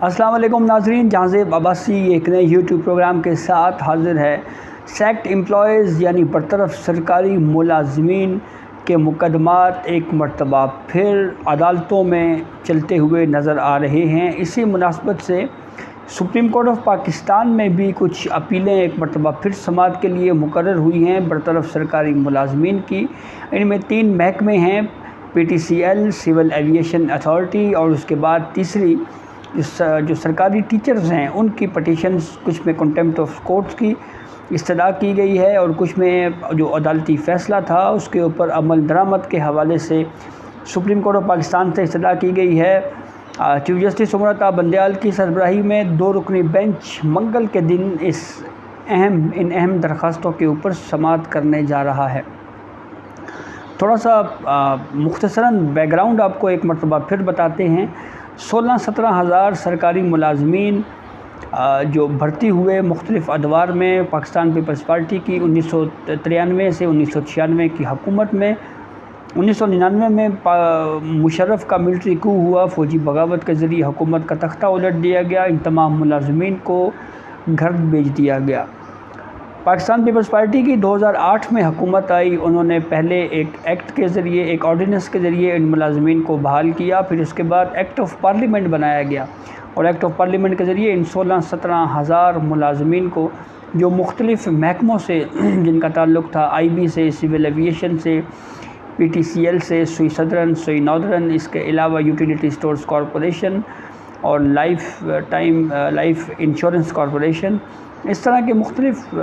السلام علیکم ناظرین، جہانزیب عباسی ایک نئے یوٹیوب پروگرام کے ساتھ حاضر ہے۔ سیکٹ امپلائیز یعنی برطرف سرکاری ملازمین کے مقدمات ایک مرتبہ پھر عدالتوں میں چلتے ہوئے نظر آ رہے ہیں۔ اسی مناسبت سے سپریم کورٹ آف پاکستان میں بھی کچھ اپیلیں ایک مرتبہ پھر سماعت کے لیے مقرر ہوئی ہیں برطرف سرکاری ملازمین کی۔ ان میں 3 محکمے ہیں، PTCL، سول ایویشن اتھارٹی، اور اس کے بعد تیسری جو سرکاری ٹیچرز ہیں ان کی پٹیشنز، کچھ میں کنٹمپٹ آف کورٹس کی استدعا کی گئی ہے اور کچھ میں جو عدالتی فیصلہ تھا اس کے اوپر عمل درآمد کے حوالے سے سپریم کورٹ آف پاکستان سے استدعا کی گئی ہے۔ چیف جسٹس امرتا بندیال کی سربراہی میں 2 رکنی بینچ منگل کے دن ان اہم درخواستوں کے اوپر سماعت کرنے جا رہا ہے۔ تھوڑا سا مختصراً بیک گراؤنڈ آپ کو ایک مرتبہ پھر بتاتے ہیں۔ 16-17 ہزار سرکاری ملازمین جو بھرتی ہوئے مختلف ادوار میں پاکستان پیپلز پارٹی کی 1993 سے 1996 کی حکومت میں، 1999 میں مشرف کا ملٹری کو ہوا، فوجی بغاوت کے ذریعے حکومت کا تختہ الٹ دیا گیا، ان تمام ملازمین کو گھر بھیج دیا گیا۔ پاکستان پیپلز پارٹی کی 2008 میں حکومت آئی، انہوں نے پہلے ایک ایکٹ کے ذریعے، ایک آرڈیننس کے ذریعے ان ملازمین کو بحال کیا، پھر اس کے بعد ایکٹ آف پارلیمنٹ بنایا گیا اور ایکٹ آف پارلیمنٹ کے ذریعے ان 16-17 ہزار ملازمین کو جو مختلف محکموں سے جن کا تعلق تھا، IB سے، سول ایویشن سے، PTCL سے، سوئی سدرن، سوئی ناردرن، اس کے علاوہ یوٹیلیٹی سٹورز کارپوریشن اور لائف انشورنس کارپوریشن، اس طرح کے مختلف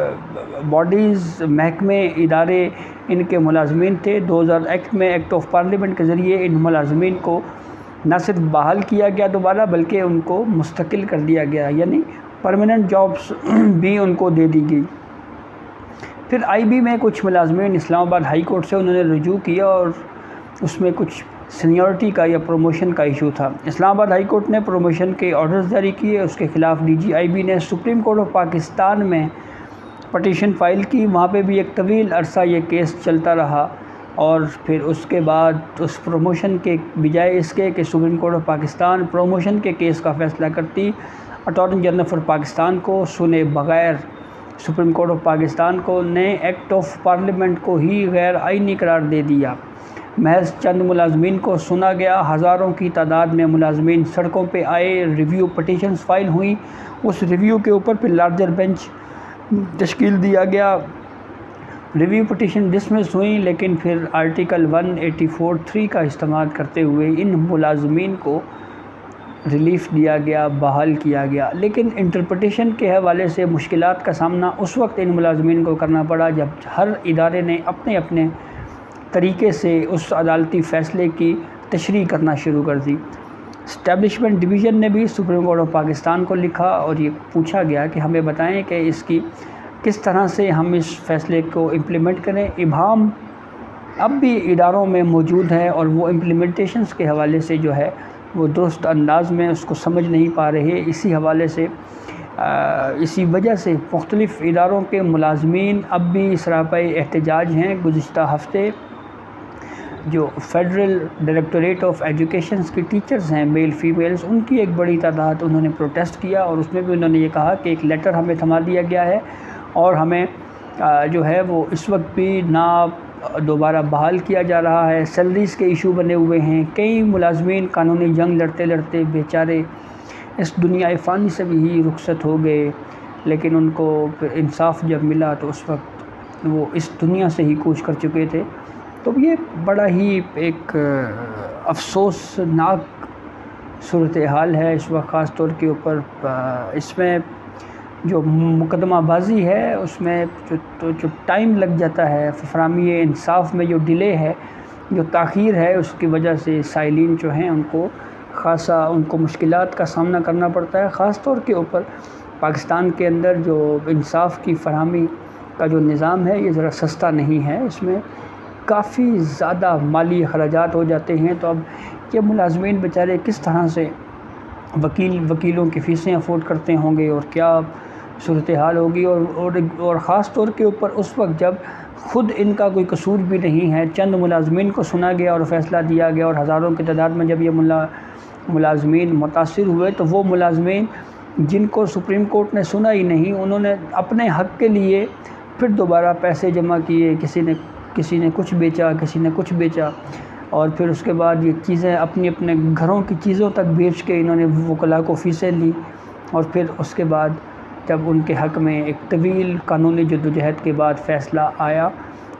باڈیز، محکمے، ادارے ان کے ملازمین تھے۔ 2001 میں ایکٹ آف پارلیمنٹ کے ذریعے ان ملازمین کو نہ صرف بحال کیا گیا دوبارہ بلکہ ان کو مستقل کر دیا گیا، یعنی پرماننٹ جابس بھی ان کو دے دی گئی۔ پھر IB میں کچھ ملازمین اسلام آباد ہائی کورٹ سے انہوں نے رجوع کیا اور اس میں کچھ سینیورٹی کا یا پروموشن کا ایشو تھا۔ اسلام آباد ہائی کورٹ نے پروموشن کے آرڈرز جاری کیے، اس کے خلاف DG IB نے سپریم کورٹ آف پاکستان میں پٹیشن فائل کی، وہاں پہ بھی ایک طویل عرصہ یہ کیس چلتا رہا اور پھر اس کے بعد اس پروموشن کے بجائے اس کے کہ supreme court of Pakistan promotion کے کیس کا فیصلہ کرتی، اٹارنی جنرل فار پاکستان کو سنے بغیر سپریم کورٹ آف پاکستان کو نے ایکٹ آف پارلیمنٹ کو ہی غیر آئینی قرار دے دیا۔ محض چند ملازمین کو سنا گیا، ہزاروں کی تعداد میں ملازمین سڑکوں پہ آئے، ریویو پٹیشنز فائل ہوئیں، اس ریویو کے اوپر پھر لارجر بینچ تشکیل دیا گیا، ریویو پٹیشن ڈسمس ہوئیں، لیکن پھر آرٹیکل 184(3) کا استعمال کرتے ہوئے ان ملازمین کو ریلیف دیا گیا، بحال کیا گیا۔ لیکن انٹرپریٹیشن کے حوالے سے مشکلات کا سامنا اس وقت ان ملازمین کو کرنا پڑا جب ہر ادارے نے اپنے اپنے طریقے سے اس عدالتی فیصلے کی تشریح کرنا شروع کر دی۔ اسٹیبلشمنٹ ڈویژن نے بھی سپریم کورٹ آف پاکستان کو لکھا اور یہ پوچھا گیا کہ ہمیں بتائیں کہ اس کی کس طرح سے ہم اس فیصلے کو امپلیمنٹ کریں۔ ابہام اب بھی اداروں میں موجود ہے اور وہ امپلیمنٹیشنز کے حوالے سے جو ہے وہ درست انداز میں اس کو سمجھ نہیں پا رہے۔ اسی حوالے سے اسی وجہ سے مختلف اداروں کے ملازمین اب بھی سراپائی احتجاج ہیں۔ گزشتہ ہفتے جو فیڈرل ڈائریکٹوریٹ آف ایجوکیشنز کی ٹیچرز ہیں، میل فیمیلز، ان کی ایک بڑی تعداد انہوں نے پروٹیسٹ کیا اور اس میں بھی انہوں نے یہ کہا کہ ایک لیٹر ہمیں تھما دیا گیا ہے اور ہمیں جو ہے وہ اس وقت بھی نہ دوبارہ بحال کیا جا رہا ہے، سیلریز کے ایشو بنے ہوئے ہیں، کئی ملازمین قانونی جنگ لڑتے لڑتے بیچارے اس دنیا فانی سے بھی ہی رخصت ہو گئے، لیکن ان کو انصاف جب ملا تو اس وقت وہ اس دنیا سے ہی کوچ کر چکے تھے۔ تو یہ بڑا ہی ایک افسوسناک صورتحال ہے اس وقت، خاص طور کے اوپر اس میں جو مقدمہ بازی ہے اس میں جو ٹائم لگ جاتا ہے، فراہمی انصاف میں جو ڈیلے ہے، جو تاخیر ہے، اس کی وجہ سے سائلین جو ہیں ان کو مشکلات کا سامنا کرنا پڑتا ہے۔ خاص طور کے اوپر پاکستان کے اندر جو انصاف کی فراہمی کا جو نظام ہے یہ ذرا سستا نہیں ہے، اس میں کافی زیادہ مالی اخراجات ہو جاتے ہیں۔ تو اب یہ ملازمین بیچارے کس طرح سے وکیلوں کی فیسیں افورڈ کرتے ہوں گے اور کیا صورتحال ہوگی، اور خاص طور کے اوپر اس وقت جب خود ان کا کوئی قصور بھی نہیں ہے، چند ملازمین کو سنا گیا اور فیصلہ دیا گیا اور ہزاروں کی تعداد میں جب یہ ملازمین متاثر ہوئے، تو وہ ملازمین جن کو سپریم کورٹ نے سنا ہی نہیں، انہوں نے اپنے حق کے لیے پھر دوبارہ پیسے جمع کیے، کسی نے کچھ بیچا، کسی نے کچھ بیچا، اور پھر اس کے بعد یہ چیزیں اپنے گھروں کی چیزوں تک بیچ کے انہوں نے وکلاء کو فیسیں لی، اور پھر اس کے بعد جب ان کے حق میں ایک طویل قانونی جدوجہد کے بعد فیصلہ آیا،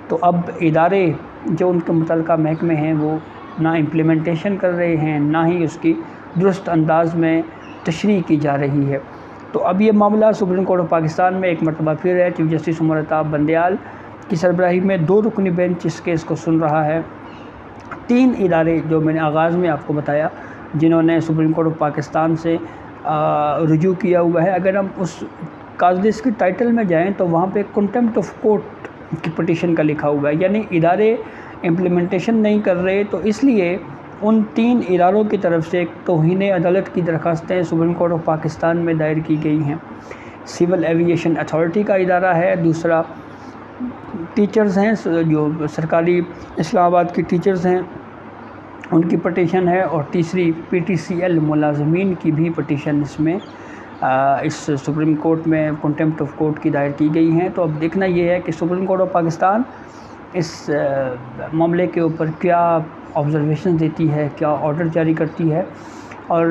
تو اب ادارے جو ان کے متعلقہ محکمے ہیں وہ نہ امپلیمنٹیشن کر رہے ہیں، نہ ہی اس کی درست انداز میں تشریح کی جا رہی ہے۔ تو اب یہ معاملہ سپریم کورٹ آف پاکستان میں ایک مرتبہ پھر ہے۔ چیف جسٹس عمر الطاف بندیال کی سربراہی میں 2 رکنی بینچ اس کیس کو سن رہا ہے۔ 3 ادارے جو میں نے آغاز میں آپ کو بتایا جنہوں نے سپریم کورٹ آف پاکستان سے رجوع کیا ہوا ہے۔ اگر ہم اس کازس کی ٹائٹل میں جائیں تو وہاں پہ کنٹمپٹ آف کورٹ کی پٹیشن کا لکھا ہوا ہے، یعنی ادارے امپلیمنٹیشن نہیں کر رہے، تو اس لیے ان 3 اداروں کی طرف سے ایک توہین عدالت کی درخواستیں سپریم کورٹ آف پاکستان میں دائر کی گئی ہیں۔ سول ایوییشن اتھارٹی کا ادارہ ہے، دوسرا ٹیچرز ہیں جو سرکاری اسلام آباد کی ٹیچرز ہیں ان کی پٹیشن ہے، اور تیسری PTCL ملازمین کی بھی پٹیشن اس سپریم کورٹ میں کنٹمپٹ آف کورٹ کی دائر کی گئی ہیں۔ تو اب دیکھنا یہ ہے کہ سپریم کورٹ آف پاکستان اس معاملے کے اوپر کیا آبزرویشن دیتی ہے، کیا آرڈر جاری کرتی ہے، اور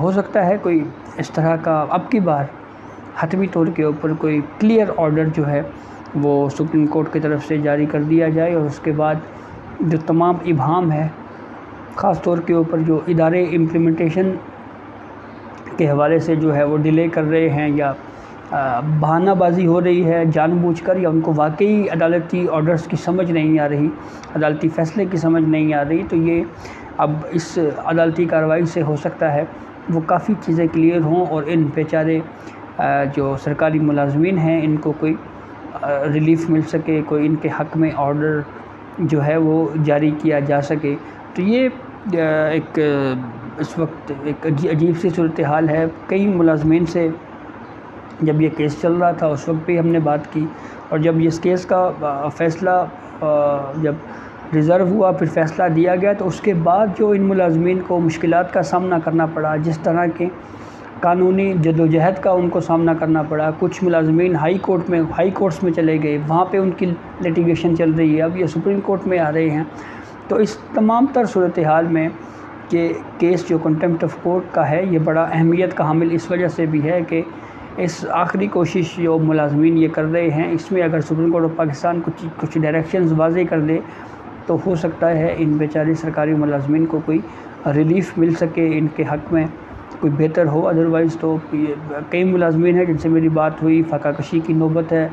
ہو سکتا ہے کوئی اس طرح کا اب کی بار حتمی طور کے اوپر کوئی کلیئر آرڈر جو ہے وہ سپریم کورٹ کی طرف سے جاری کر دیا جائے، اور اس کے بعد جو تمام ابہام ہے خاص طور کے اوپر جو ادارے امپلیمنٹیشن کے حوالے سے جو ہے وہ ڈیلے کر رہے ہیں یا بہانہ بازی ہو رہی ہے جان بوجھ کر، یا ان کو واقعی عدالتی آرڈرز کی سمجھ نہیں آ رہی، عدالتی فیصلے کی سمجھ نہیں آ رہی، تو یہ اب اس عدالتی کارروائی سے ہو سکتا ہے وہ کافی چیزیں کلیئر ہوں، اور ان بیچارے جو سرکاری ملازمین ہیں ان کو کوئی ریلیف مل سکے، کوئی ان کے حق میں آرڈر جو ہے وہ جاری کیا جا سکے۔ تو یہ ایک اس وقت ایک عجیب سی صورتحال ہے۔ کئی ملازمین سے جب یہ کیس چل رہا تھا اس وقت بھی ہم نے بات کی، اور جب اس کیس کا فیصلہ جب ریزرو ہوا پھر فیصلہ دیا گیا، تو اس کے بعد جو ان ملازمین کو مشکلات کا سامنا کرنا پڑا، جس طرح کے قانونی جدوجہد کا ان کو سامنا کرنا پڑا، کچھ ملازمین ہائی کورٹس میں چلے گئے، وہاں پہ ان کی لیٹیگیشن چل رہی ہے، اب یہ سپریم کورٹ میں آ رہے ہیں۔ تو اس تمام تر صورتحال میں کہ کیس جو کنٹمپٹ آف کورٹ کا ہے یہ بڑا اہمیت کا حامل اس وجہ سے بھی ہے کہ اس آخری کوشش جو ملازمین یہ کر رہے ہیں، اس میں اگر سپریم کورٹ آف پاکستان کچھ ڈائریکشنز واضح کر دے تو ہو سکتا ہے ان بیچاری سرکاری ملازمین کو کوئی ریلیف مل سکے، ان کے حق میں کوئی بہتر ہو۔ ادروائز تو کئی ملازمین ہیں جن سے میری بات ہوئی، فاقہ کشی کی نوبت ہے،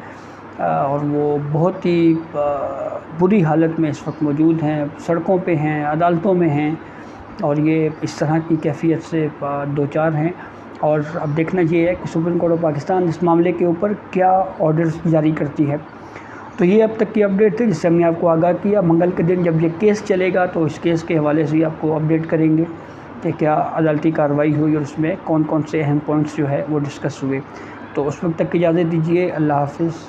اور وہ بہت ہی بری حالت میں اس وقت موجود ہیں، سڑکوں پہ ہیں، عدالتوں میں ہیں، اور یہ اس طرح کی کیفیت سے دوچار ہیں۔ اور اب دیکھنا یہ ہے کہ سپریم کورٹ آف پاکستان اس معاملے کے اوپر کیا آرڈرز جاری کرتی ہے۔ تو یہ اب تک کی اپڈیٹ تھی جس سے ہم نے آپ کو آگاہ کیا۔ منگل کے دن جب یہ کیس چلے گا تو اس کیس کے حوالے سے آپ کو اپڈیٹ کریں گے کہ کیا عدالتی کارروائی ہوئی اور اس میں کون کون سے اہم پوائنٹس جو ہے وہ ڈسکس ہوئے۔ تو اس وقت تک اجازت دیجیے، اللہ حافظ۔